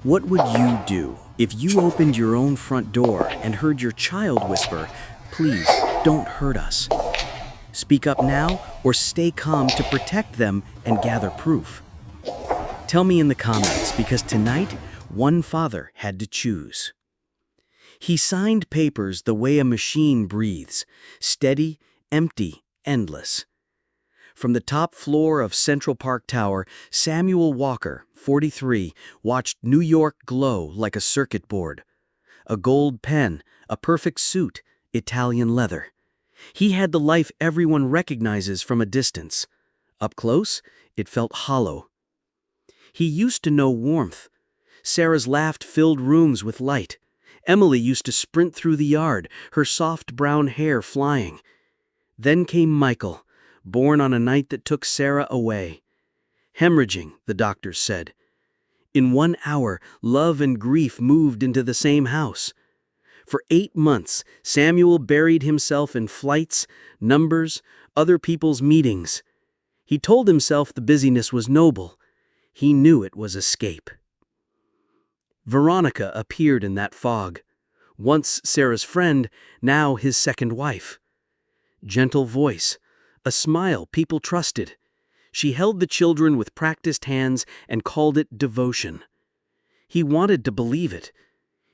What would you do if you opened your own front door and heard your child whisper, "Please, don't hurt us"? Speak up now or stay calm to protect them and gather proof. Tell me in the comments, because tonight, one father had to choose. He signed papers the way a machine breathes, steady, empty, endless. From the top floor of Central Park Tower, Samuel Walker, 43, watched New York glow like a circuit board. A gold pen, a perfect suit, Italian leather. He had the life everyone recognizes from a distance. Up close, it felt hollow. He used to know warmth. Sarah's laugh filled rooms with light. Emily used to sprint through the yard, her soft brown hair flying. Then came Michael, born on a night that took Sarah away. Hemorrhaging, the doctors said. In 1 hour, love and grief moved into the same house. For 8 months, Samuel buried himself in flights, numbers, other people's meetings. He told himself the busyness was noble. He knew it was escape. Veronica appeared in that fog. Once Sarah's friend, now his second wife. Gentle voice, a smile people trusted. She held the children with practiced hands and called it devotion. He wanted to believe it.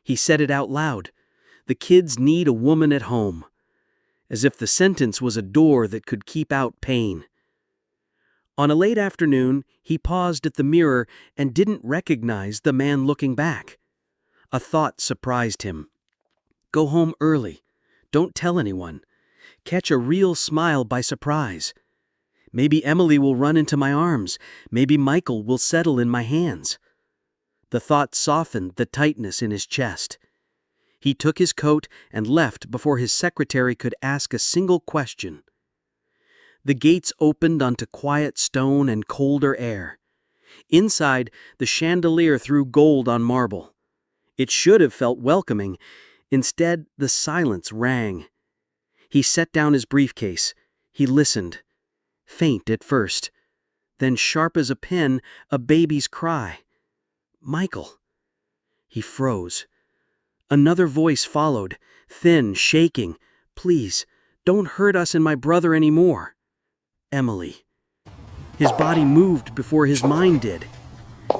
He said it out loud. The kids need a woman at home. As if the sentence was a door that could keep out pain. On a late afternoon, he paused at the mirror and didn't recognize the man looking back. A thought surprised him. Go home early. Don't tell anyone. Catch a real smile by surprise. Maybe Emily will run into my arms. Maybe Michael will settle in my hands. The thought softened the tightness in his chest. He took his coat and left before his secretary could ask a single question. The gates opened onto quiet stone and colder air. Inside, the chandelier threw gold on marble. It should have felt welcoming. Instead, the silence rang. He set down his briefcase. He listened. Faint at first. Then sharp as a pen, a baby's cry. Michael. He froze. Another voice followed, thin, shaking. Please, don't hurt us and my brother anymore. Emily. His body moved before his mind did.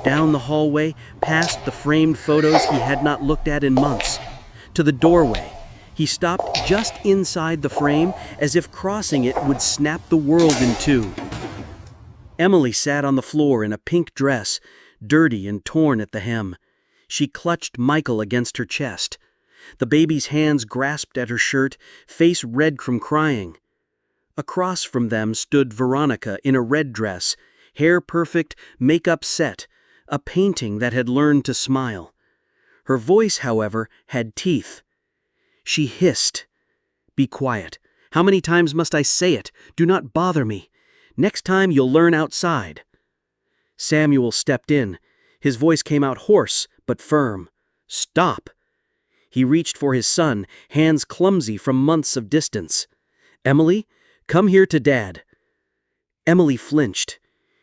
Down the hallway, past the framed photos he had not looked at in months. To the doorway. He stopped just inside the frame, as if crossing it would snap the world in two. Emily sat on the floor in a pink dress, dirty and torn at the hem. She clutched Michael against her chest. The baby's hands grasped at her shirt, face red from crying. Across from them stood Veronica in a red dress, hair perfect, makeup set, a painting that had learned to smile. Her voice, however, had teeth. She hissed. Be quiet. How many times must I say it? Do not bother me. Next time you'll learn outside. Samuel stepped in. His voice came out hoarse, but firm. Stop. He reached for his son, hands clumsy from months of distance. Emily, come here to Dad. Emily flinched.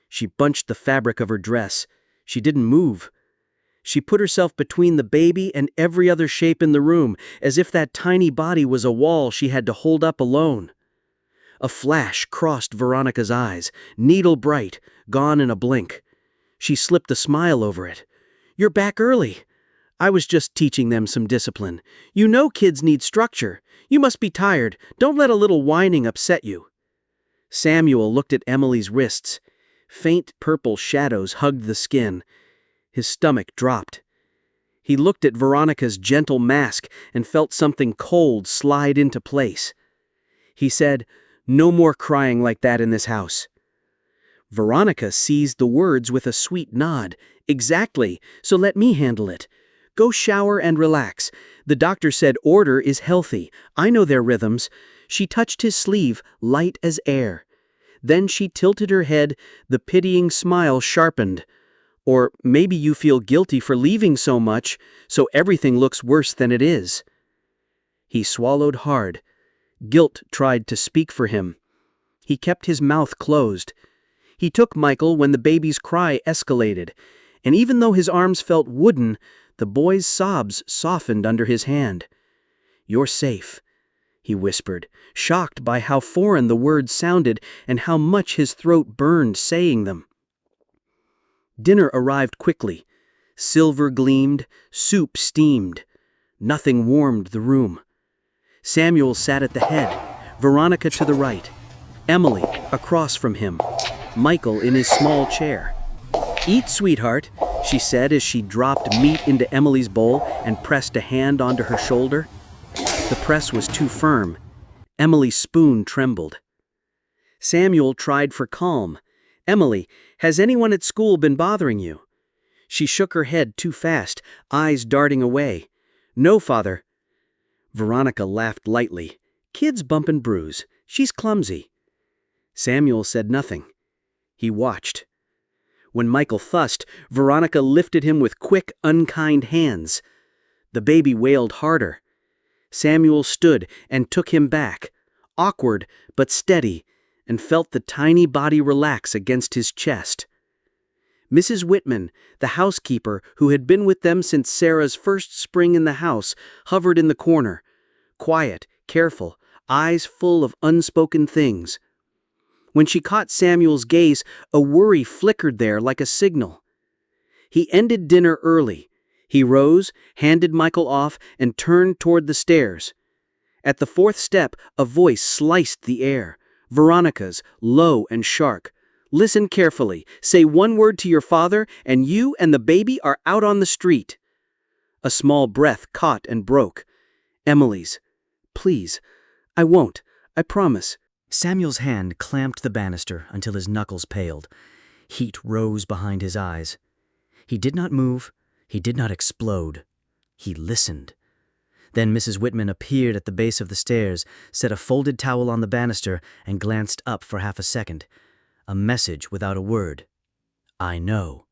She bunched the fabric of her dress. She didn't move. She put herself between the baby and every other shape in the room, as if that tiny body was a wall she had to hold up alone. A flash crossed Veronica's eyes, needle bright, gone in a blink. She slipped a smile over it. You're back early. I was just teaching them some discipline. You know kids need structure. You must be tired. Don't let a little whining upset you. Samuel looked at Emily's wrists. Faint purple shadows hugged the skin. His stomach dropped. He looked at Veronica's gentle mask and felt something cold slide into place. He said, No more crying like that in this house. Veronica seized the words with a sweet nod. Exactly, so let me handle it. Go shower and relax. The doctor said order is healthy. I know their rhythms. She touched his sleeve, light as air. Then she tilted her head, the pitying smile sharpened. Or maybe you feel guilty for leaving so much, so everything looks worse than it is. He swallowed hard. Guilt tried to speak for him. He kept his mouth closed. He took Michael when the baby's cry escalated. and even though his arms felt wooden, the boy's sobs softened under his hand. "You're safe," he whispered, shocked by how foreign the words sounded and how much his throat burned saying them. Dinner arrived quickly. Silver gleamed, soup steamed. Nothing warmed the room. Samuel sat at the head, Veronica to the right, Emily across from him, Michael in his small chair. "Eat, sweetheart," she said as she dropped meat into Emily's bowl and pressed a hand onto her shoulder. The press was too firm. Emily's spoon trembled. Samuel tried for calm. "Emily, has anyone at school been bothering you?" She shook her head too fast, eyes darting away. "No, father." Veronica laughed lightly. "Kids bump and bruise. She's clumsy." Samuel said nothing. He watched. When Michael fussed, Veronica lifted him with quick, unkind hands. The baby wailed harder. Samuel stood and took him back, awkward but steady, and felt the tiny body relax against his chest. Mrs. Whitman, the housekeeper who had been with them since Sarah's first spring in the house, hovered in the corner, quiet, careful, eyes full of unspoken things. When she caught Samuel's gaze, a worry flickered there like a signal. He ended dinner early. He rose, handed Michael off, and turned toward the stairs. At the fourth step, a voice sliced the air, Veronica's, low and sharp. "Listen carefully. Say one word to your father, and you and the baby are out on the street." A small breath caught and broke. Emily's. "Please. I won't. I promise." Samuel's hand clamped the banister until his knuckles paled. Heat rose behind his eyes. He did not move. He did not explode. He listened. Then Mrs. Whitman appeared at the base of the stairs, set a folded towel on the banister, and glanced up for half a second. A message without a word. "I know.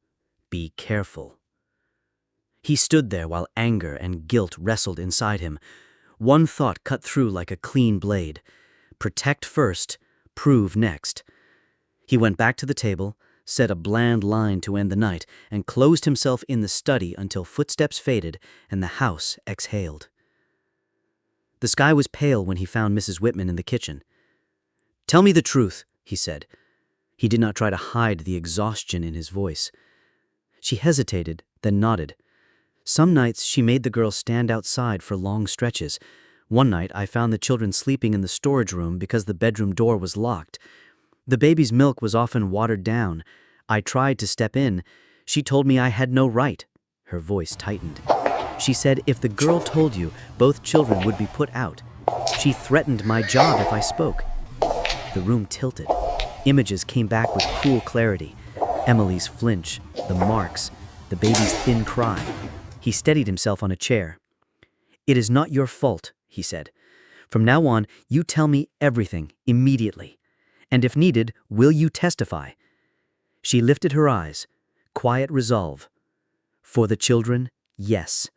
Be careful." He stood there while anger and guilt wrestled inside him. One thought cut through like a clean blade. Protect first, prove next. He went back to the table, said a bland line to end the night, and closed himself in the study until footsteps faded and the house exhaled. The sky was pale when he found Mrs. Whitman in the kitchen. "Tell me the truth," he said. He did not try to hide the exhaustion in his voice. She hesitated, then nodded. Some nights she made the girl stand outside for long stretches. One night I found the children sleeping in the storage room because the bedroom door was locked. The baby's milk was often watered down. I tried to step in. She told me I had no right. Her voice tightened. She said if the girl told you, both children would be put out. She threatened my job if I spoke. The room tilted. Images came back with cruel clarity. Emily's flinch, the marks, the baby's thin cry. He steadied himself on a chair. "It is not your fault," he said. "From now on, you tell me everything, immediately. And if needed, will you testify?" She lifted her eyes. Quiet resolve. For the children, yes.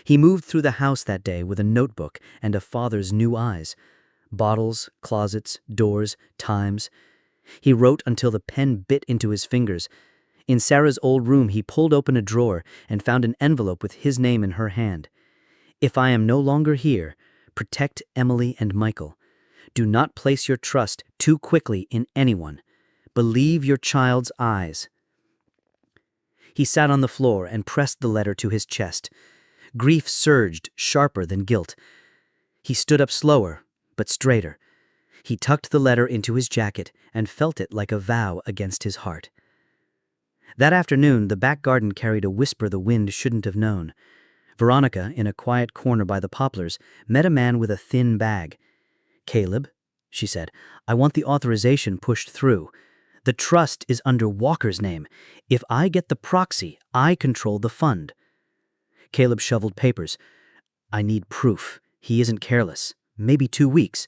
He moved through the house that day with a notebook and a father's new eyes. Bottles, closets, doors, times. He wrote until the pen bit into his fingers. In Sarah's old room, he pulled open a drawer and found an envelope with his name in her hand. "If I am no longer here, protect Emily and Michael. Do not place your trust too quickly in anyone. Believe your child's eyes." He sat on the floor and pressed the letter to his chest. Grief surged, sharper than guilt. He stood up slower, but straighter. He tucked the letter into his jacket and felt it like a vow against his heart. That afternoon, the back garden carried a whisper the wind shouldn't have known. Veronica, in a quiet corner by the poplars, met a man with a thin bag. "Caleb," she said, "I want the authorization pushed through. The trust is under Walker's name. If I get the proxy, I control the fund." Caleb shoveled papers. "I need proof. He isn't careless. Maybe 2 weeks.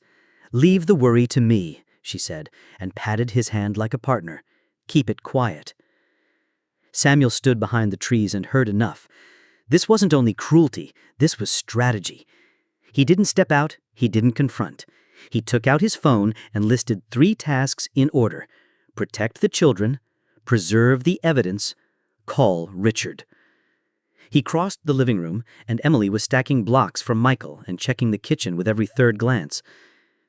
Leave the worry to me," she said, and patted his hand like a partner. "Keep it quiet." Samuel stood behind the trees and heard enough. This wasn't only cruelty, this was strategy. He didn't step out, he didn't confront. He took out his phone and listed 3 tasks in order: protect the children, preserve the evidence, call Richard. He crossed the living room, and Emily was stacking blocks from Michael and checking the kitchen with every third glance.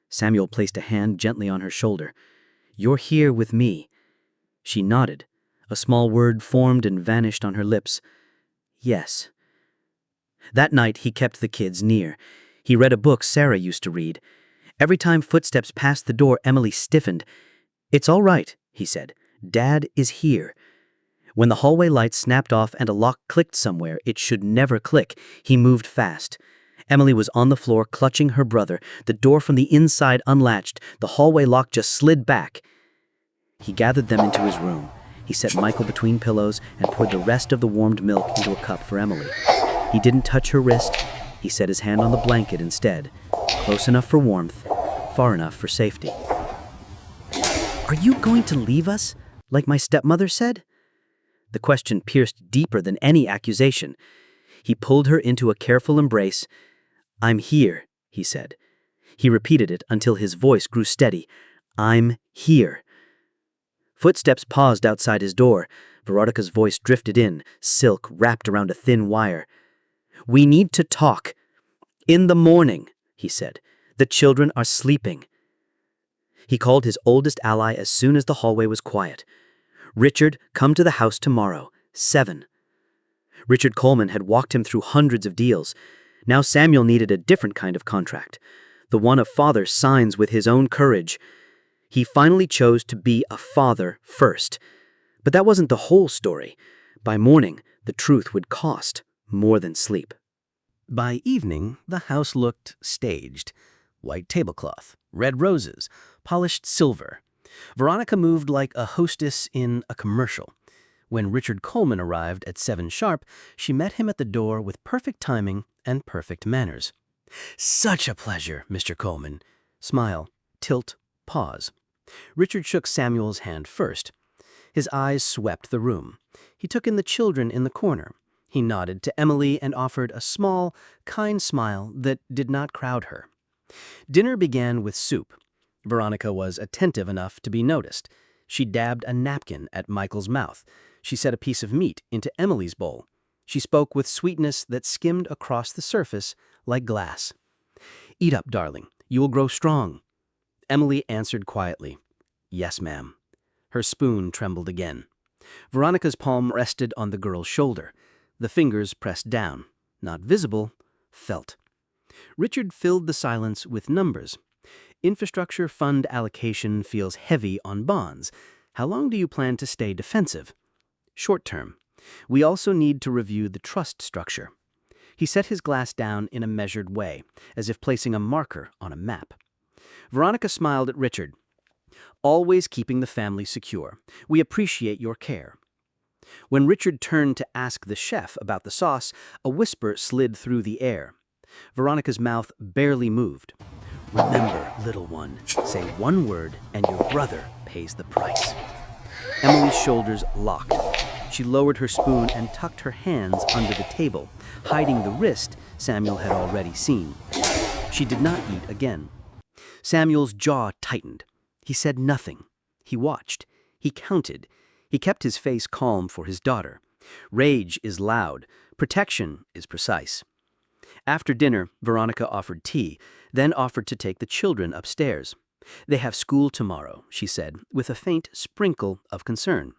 Samuel placed a hand gently on her shoulder. "You're here with me." She nodded. A small word formed and vanished on her lips. "Yes." That night he kept the kids near. He read a book Sarah used to read. Every time footsteps passed the door, Emily stiffened. "It's all right," he said. "Dad is here." When the hallway lights snapped off and a lock clicked somewhere it should never click, he moved fast. Emily was on the floor clutching her brother. The door from the inside unlatched. The hallway lock just slid back. He gathered them into his room. He set Michael between pillows and poured the rest of the warmed milk into a cup for Emily. He didn't touch her wrist. He set his hand on the blanket instead. Close enough for warmth, far enough for safety. "Are you going to leave us, like my stepmother said?" The question pierced deeper than any accusation. He pulled her into a careful embrace. "I'm here," he said. He repeated it until his voice grew steady. "I'm here." Footsteps paused outside his door. Veronica's voice drifted in, silk wrapped around a thin wire. "We need to talk." "In the morning," he said. "The children are sleeping." He called his oldest ally as soon as the hallway was quiet. "Richard, come to the house tomorrow, 7. Richard Coleman had walked him through hundreds of deals. Now Samuel needed a different kind of contract, the one a father signs with his own courage. He finally chose to be a father first. But that wasn't the whole story. By morning, the truth would cost more than sleep. By evening, the house looked staged. White tablecloth, red roses, polished silver. Veronica moved like a hostess in a commercial. When Richard Coleman arrived at 7 sharp, she met him at the door with perfect timing and perfect manners. "Such a pleasure, Mr. Coleman." Smile, tilt, pause. Richard shook Samuel's hand first. His eyes swept the room. He took in the children in the corner. He nodded to Emily and offered a small, kind smile that did not crowd her. Dinner began with soup. Veronica was attentive enough to be noticed. She dabbed a napkin at Michael's mouth. She set a piece of meat into Emily's bowl. She spoke with sweetness that skimmed across the surface like glass. "Eat up, darling. You will grow strong." Emily answered quietly, "Yes, ma'am." Her spoon trembled again. Veronica's palm rested on the girl's shoulder. The fingers pressed down, not visible, felt. Richard filled the silence with numbers. "Infrastructure fund allocation feels heavy on bonds. How long do you plan to stay defensive?" "Short term. We also need to review the trust structure." He set his glass down in a measured way, as if placing a marker on a map. Veronica smiled at Richard. "Always keeping the family secure. We appreciate your care." When Richard turned to ask the chef about the sauce, a whisper slid through the air. Veronica's mouth barely moved. "Remember, little one, say one word and your brother pays the price." Emily's shoulders locked. She lowered her spoon and tucked her hands under the table, hiding the wrist Samuel had already seen. She did not eat again. Samuel's jaw tightened. He said nothing. He watched. He counted. He kept his face calm for his daughter. Rage is loud. Protection is precise. After dinner, Veronica offered tea, then offered to take the children upstairs. "They have school tomorrow," she said, with a faint sprinkle of concern.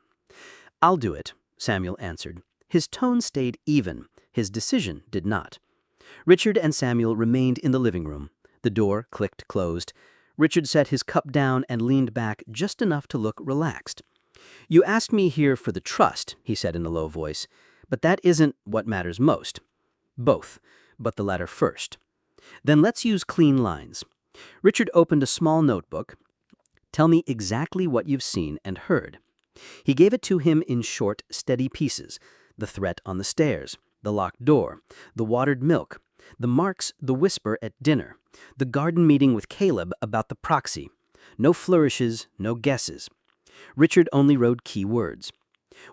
"I'll do it," Samuel answered. His tone stayed even. His decision did not. Richard and Samuel remained in the living room. The door clicked closed. Richard set his cup down and leaned back just enough to look relaxed. "You asked me here for the trust," he said in a low voice, "but that isn't what matters most." "Both, but the latter first." "Then let's use clean lines." Richard opened a small notebook. "Tell me exactly what you've seen and heard." He gave it to him in short, steady pieces. The threat on the stairs, the locked door, the watered milk, the marks, the whisper at dinner, the garden meeting with Caleb about the proxy. No flourishes, no guesses. Richard only wrote key words.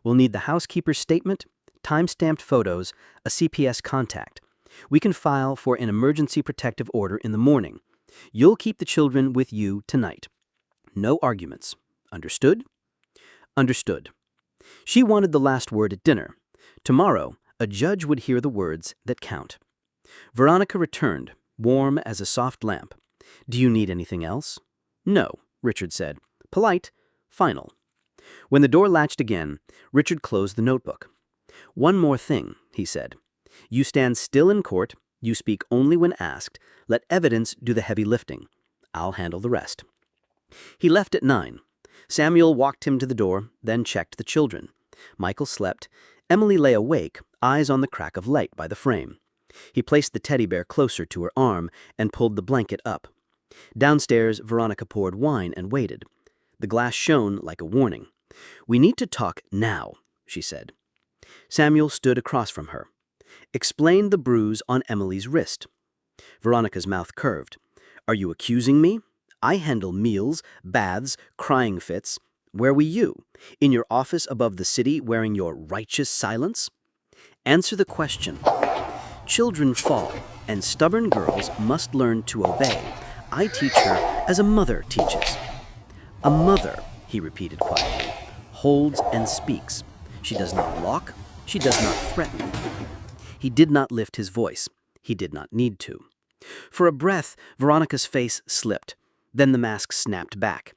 "We'll need the housekeeper's statement, time-stamped photos, a CPS contact. We can file for an emergency protective order in the morning. You'll keep the children with you tonight. No arguments. Understood?" "Understood." She wanted the last word at dinner. Tomorrow, a judge would hear the words that count. Veronica returned, warm as a soft lamp. "Do you need anything else?" "No," Richard said. Polite, final. When the door latched again, Richard closed the notebook. "One more thing," he said. "You stand still in court, you speak only when asked, let evidence do the heavy lifting. I'll handle the rest." He left at 9. Samuel walked him to the door, then checked the children. Michael slept. Emily lay awake, eyes on the crack of light by the frame. He placed the teddy bear closer to her arm and pulled the blanket up. Downstairs, Veronica poured wine and waited. The glass shone like a warning. "We need to talk now," she said. Samuel stood across from her. "Explain the bruise on Emily's wrist." Veronica's mouth curved. "Are you accusing me? I handle meals, baths, crying fits. Where were you? In your office above the city wearing your righteous silence? Answer the question." "Children fall, and stubborn girls must learn to obey. I teach her as a mother teaches." "A mother," he repeated quietly, "holds and speaks. She does not lock, she does not threaten." He did not lift his voice. He did not need to. For a breath, Veronica's face slipped. Then the mask snapped back.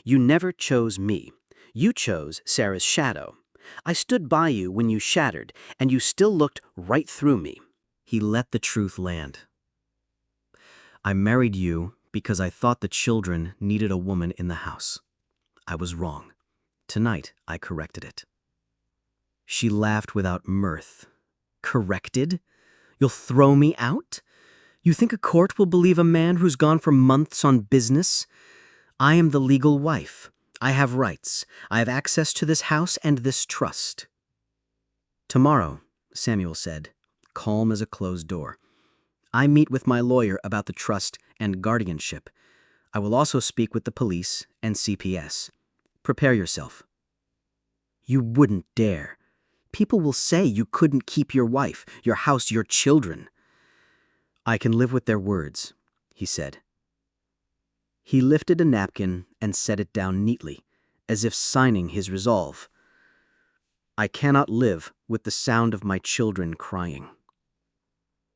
"You never chose me. You chose Sarah's shadow. I stood by you when you shattered, and you still looked right through me." He let the truth land. "I married you because I thought the children needed a woman in the house. I was wrong. Tonight, I corrected it." She laughed without mirth. "Corrected? You'll throw me out? You think a court will believe a man who's gone for months on business? I am the legal wife. I have rights. I have access to this house and this trust." "Tomorrow," Samuel said, calm as a closed door, "I meet with my lawyer about the trust and guardianship. I will also speak with the police and CPS. Prepare yourself." "You wouldn't dare. People will say you couldn't keep your wife, your house, your children." "I can live with their words," he said. He lifted a napkin and set it down neatly, as if signing his resolve. "I cannot live with the sound of my children crying."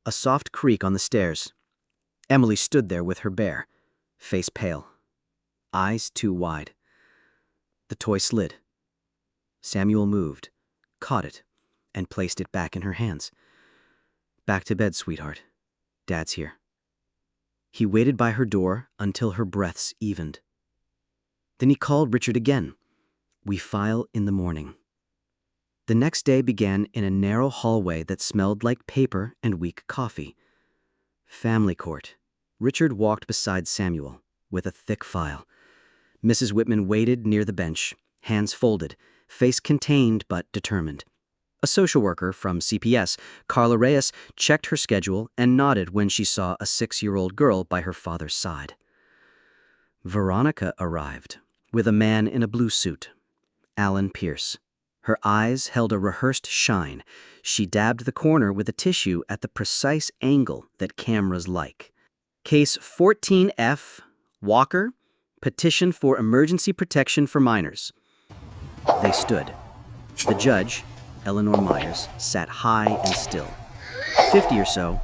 A soft creak on the stairs. Emily stood there with her bear, face pale, eyes too wide. The toy slid. Samuel moved, caught it, and placed it back in her hands. "Back to bed, sweetheart. Dad's here." He waited by her door until her breaths evened. Then he called Richard again. "We file in the morning." The next day began in a narrow hallway that smelled like paper and weak coffee. Family court. Richard walked beside Samuel, with a thick file. Mrs. Whitman waited near the bench, hands folded, face contained but determined. A social worker from CPS, Carla Reyes, checked her schedule and nodded when she saw a 6-year-old girl by her father's side. Veronica arrived, with a man in a blue suit, Alan Pierce. Her eyes held a rehearsed shine. She dabbed the corner with a tissue at the precise angle that cameras like. "Case 14F, Walker, petition for emergency protection for minors." They stood. The judge, Eleanor Myers, sat high and still. 50 or so,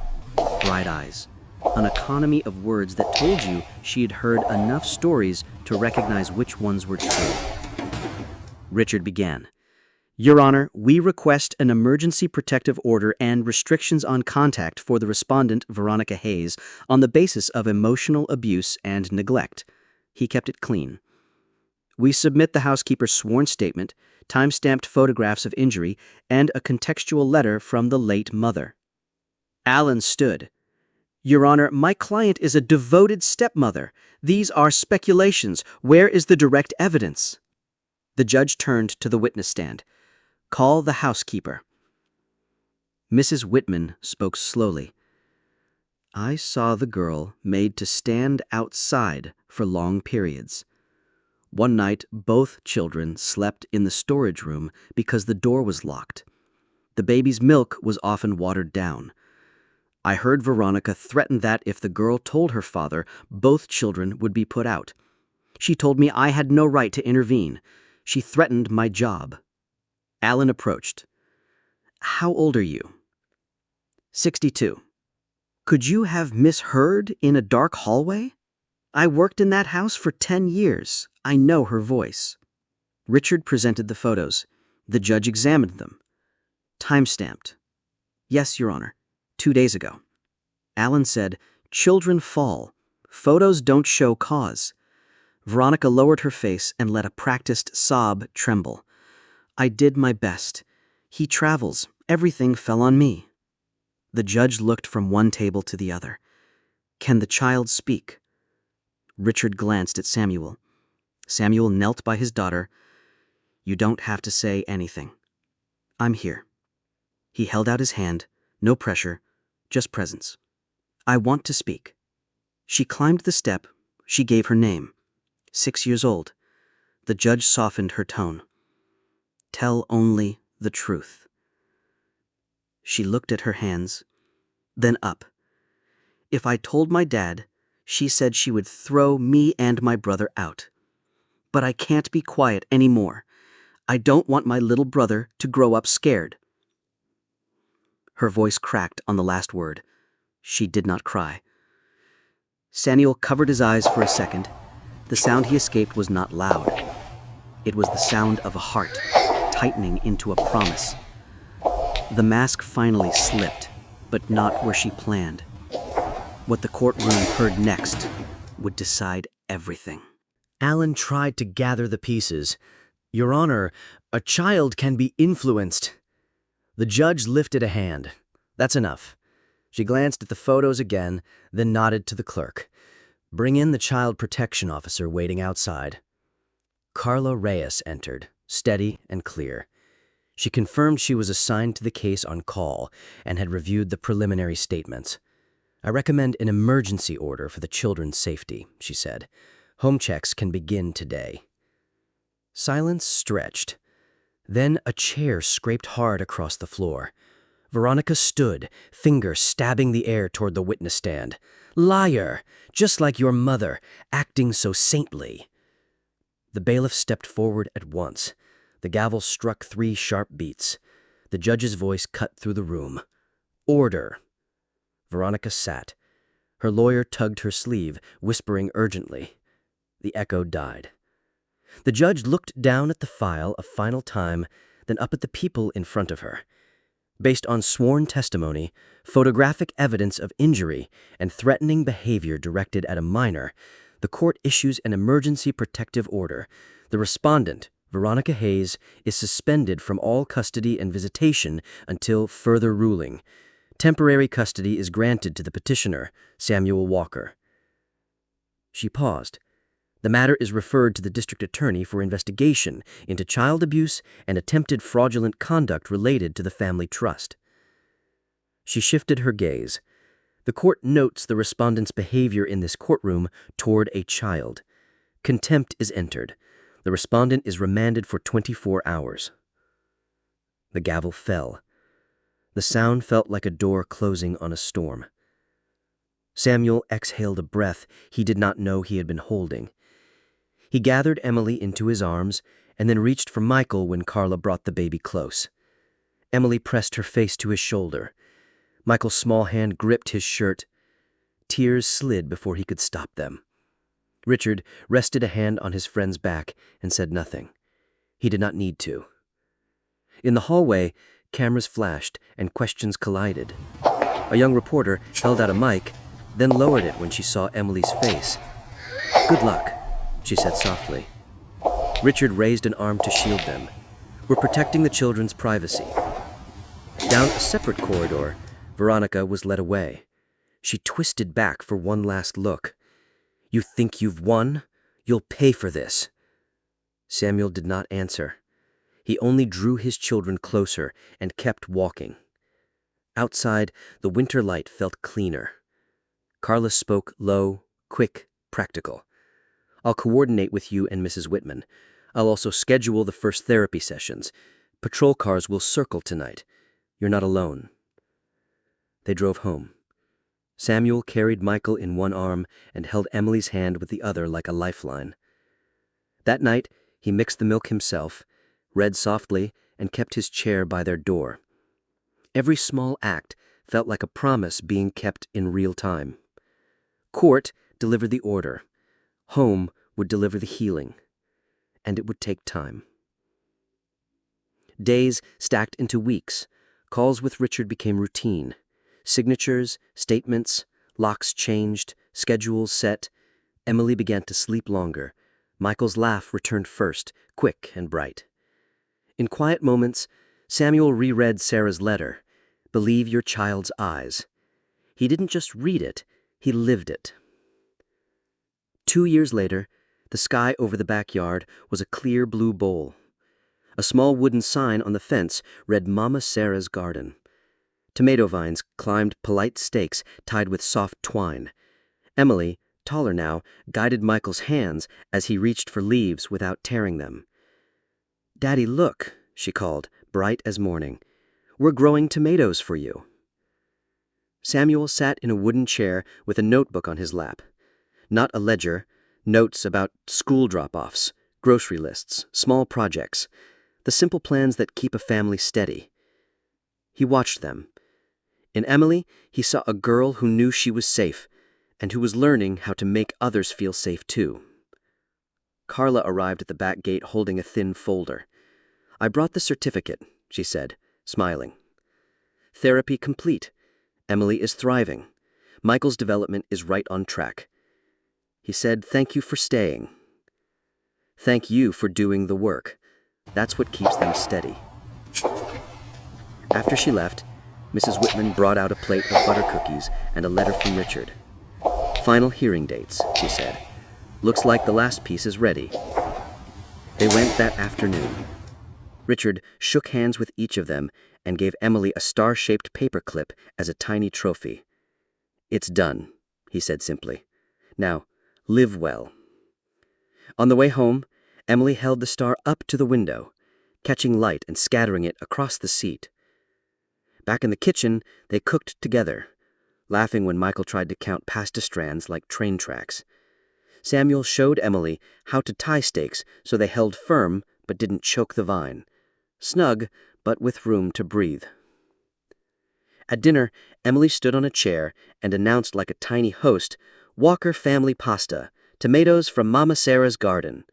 bright eyes. An economy of words that told you she had heard enough stories to recognize which ones were true. Richard began. "Your Honor, we request an emergency protective order and restrictions on contact for the respondent, Veronica Hayes, on the basis of emotional abuse and neglect." He kept it clean. "We submit the housekeeper's sworn statement, time-stamped photographs of injury, and a contextual letter from the late mother." Alan stood. "Your Honor, my client is a devoted stepmother. These are speculations. Where is the direct evidence?" The judge turned to the witness stand. "Call the housekeeper." Mrs. Whitman spoke slowly. "I saw the girl made to stand outside for long periods. One night, both children slept in the storage room because the door was locked. The baby's milk was often watered down. I heard Veronica threaten that if the girl told her father, both children would be put out. She told me I had no right to intervene. She threatened my job." Alan approached. "How old are you?" 62. "Could you have misheard in a dark hallway? I worked in that house for 10 years. I know her voice." Richard presented the photos. The judge examined them. Time-stamped. "Yes, Your Honor. 2 days ago." Alan said, "Children fall. Photos don't show cause." Veronica lowered her face and let a practiced sob tremble. "I did my best. He travels. Everything fell on me." The judge looked from one table to the other. "Can the child speak?" Richard glanced at Samuel. Samuel knelt by his daughter. "You don't have to say anything. I'm here." He held out his hand. No pressure, just presence. "I want to speak." She climbed the step. She gave her name. 6 years old. The judge softened her tone. "Tell only the truth." She looked at her hands, then up. "If I told my dad, she said she would throw me and my brother out. But I can't be quiet anymore. I don't want my little brother to grow up scared." Her voice cracked on the last word. She did not cry. Samuel covered his eyes for a second. The sound he escaped was not loud. It was the sound of a heart, tightening into a promise. The mask finally slipped, but not where she planned. What the courtroom heard next would decide everything. Alan tried to gather the pieces. "Your Honor, a child can be influenced." The judge lifted a hand. "That's enough." She glanced at the photos again, then nodded to the clerk. "Bring in the child protection officer waiting outside." Carla Reyes entered, steady and clear. She confirmed she was assigned to the case on call and had reviewed the preliminary statements. "I recommend an emergency order for the children's safety," she said. "Home checks can begin today." Silence stretched. Then a chair scraped hard across the floor. Veronica stood, finger stabbing the air toward the witness stand. "Liar! Just like your mother, acting so saintly." The bailiff stepped forward at once. The gavel struck 3 sharp beats. The judge's voice cut through the room. "Order." Veronica sat. Her lawyer tugged her sleeve, whispering urgently. The echo died. The judge looked down at the file a final time, then up at the people in front of her. Based on sworn testimony, photographic evidence of injury, and threatening behavior directed at a minor, the court issues an emergency protective order. The respondent, Veronica Hayes, is suspended from all custody and visitation until further ruling. Temporary custody is granted to the petitioner, Samuel Walker. She paused. The matter is referred to the district attorney for investigation into child abuse and attempted fraudulent conduct related to the family trust. She shifted her gaze. The court notes the respondent's behavior in this courtroom toward a child. Contempt is entered. The respondent is remanded for 24 hours. The gavel fell. The sound felt like a door closing on a storm. Samuel exhaled a breath he did not know he had been holding. He gathered Emily into his arms and then reached for Michael when Carla brought the baby close. Emily pressed her face to his shoulder. Michael's small hand gripped his shirt. Tears slid before he could stop them. Richard rested a hand on his friend's back and said nothing. He did not need to. In the hallway, cameras flashed and questions collided. A young reporter held out a mic, then lowered it when she saw Emily's face. "Good luck," she said softly. Richard raised an arm to shield them. "We're protecting the children's privacy." Down a separate corridor, Veronica was led away. She twisted back for one last look. "You think you've won? You'll pay for this." Samuel did not answer. He only drew his children closer and kept walking. Outside, the winter light felt cleaner. Carla spoke low, quick, practical. "I'll coordinate with you and Mrs. Whitman. I'll also schedule the first therapy sessions. Patrol cars will circle tonight. You're not alone." They drove home. Samuel carried Michael in one arm and held Emily's hand with the other like a lifeline. That night, he mixed the milk himself, read softly, and kept his chair by their door. Every small act felt like a promise being kept in real time. Court delivered the order. Home would deliver the healing. And it would take time. Days stacked into weeks. Calls with Richard became routine. Signatures, statements, locks changed, schedules set. Emily began to sleep longer. Michael's laugh returned first, quick and bright. In quiet moments, Samuel reread Sarah's letter. Believe your child's eyes. He didn't just read it, he lived it. 2 years later, the sky over the backyard was a clear blue bowl. A small wooden sign on the fence read Mama Sarah's Garden. Tomato vines climbed polite stakes tied with soft twine. Emily, taller now, guided Michael's hands as he reached for leaves without tearing them. "Daddy, look," she called, bright as morning. "We're growing tomatoes for you." Samuel sat in a wooden chair with a notebook on his lap. Not a ledger, notes about school drop-offs, grocery lists, small projects, the simple plans that keep a family steady. He watched them. In Emily, he saw a girl who knew she was safe, and who was learning how to make others feel safe too. Carla arrived at the back gate holding a thin folder. "I brought the certificate," she said, smiling. "Therapy complete. Emily is thriving. Michael's development is right on track." He said, "Thank you for staying. Thank you for doing the work. That's what keeps them steady." After she left, Mrs. Whitman brought out a plate of butter cookies and a letter from Richard. "Final hearing dates," she said. "Looks like the last piece is ready." They went that afternoon. Richard shook hands with each of them and gave Emily a star-shaped paper clip as a tiny trophy. "It's done," he said simply. "Now, live well." On the way home, Emily held the star up to the window, catching light and scattering it across the seat. Back in the kitchen, they cooked together, laughing when Michael tried to count pasta strands like train tracks. Samuel showed Emily how to tie stakes so they held firm but didn't choke the vine. Snug, but with room to breathe. At dinner, Emily stood on a chair and announced like a tiny host, "Walker family pasta, tomatoes from Mama Sarah's garden."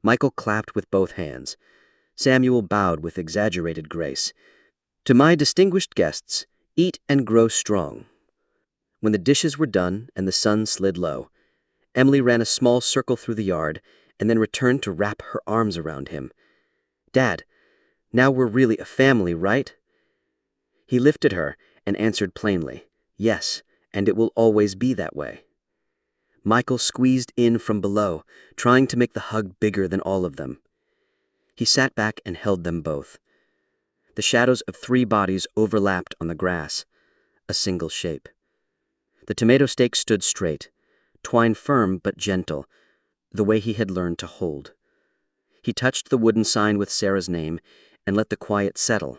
Michael clapped with both hands. Samuel bowed with exaggerated grace. "To my distinguished guests, eat and grow strong." When the dishes were done and the sun slid low, Emily ran a small circle through the yard and then returned to wrap her arms around him. "Dad, now we're really a family, right?" He lifted her and answered plainly, "Yes, and it will always be that way." Michael squeezed in from below, trying to make the hug bigger than all of them. He sat back and held them both. The shadows of 3 bodies overlapped on the grass, a single shape. The tomato stake stood straight, twine firm but gentle, the way he had learned to hold. He touched the wooden sign with Sarah's name and let the quiet settle.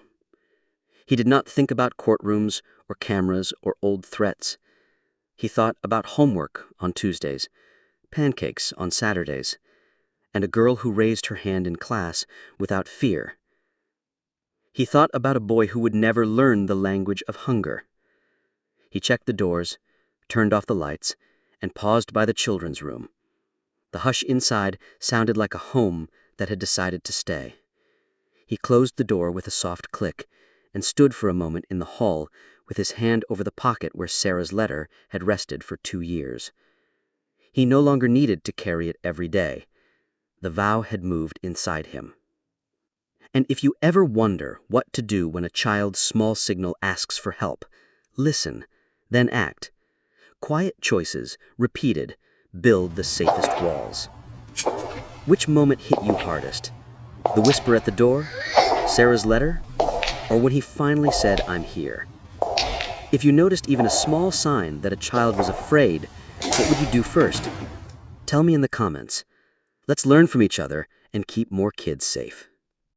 He did not think about courtrooms or cameras or old threats. He thought about homework on Tuesdays, pancakes on Saturdays, and a girl who raised her hand in class without fear. He thought about a boy who would never learn the language of hunger. He checked the doors, turned off the lights, and paused by the children's room. The hush inside sounded like a home that had decided to stay. He closed the door with a soft click and stood for a moment in the hall with his hand over the pocket where Sarah's letter had rested for 2 years. He no longer needed to carry it every day. The vow had moved inside him. And if you ever wonder what to do when a child's small signal asks for help, listen, then act. Quiet choices, repeated, build the safest walls. Which moment hit you hardest? The whisper at the door? Sarah's letter? Or when he finally said, "I'm here"? If you noticed even a small sign that a child was afraid, what would you do first? Tell me in the comments. Let's learn from each other and keep more kids safe.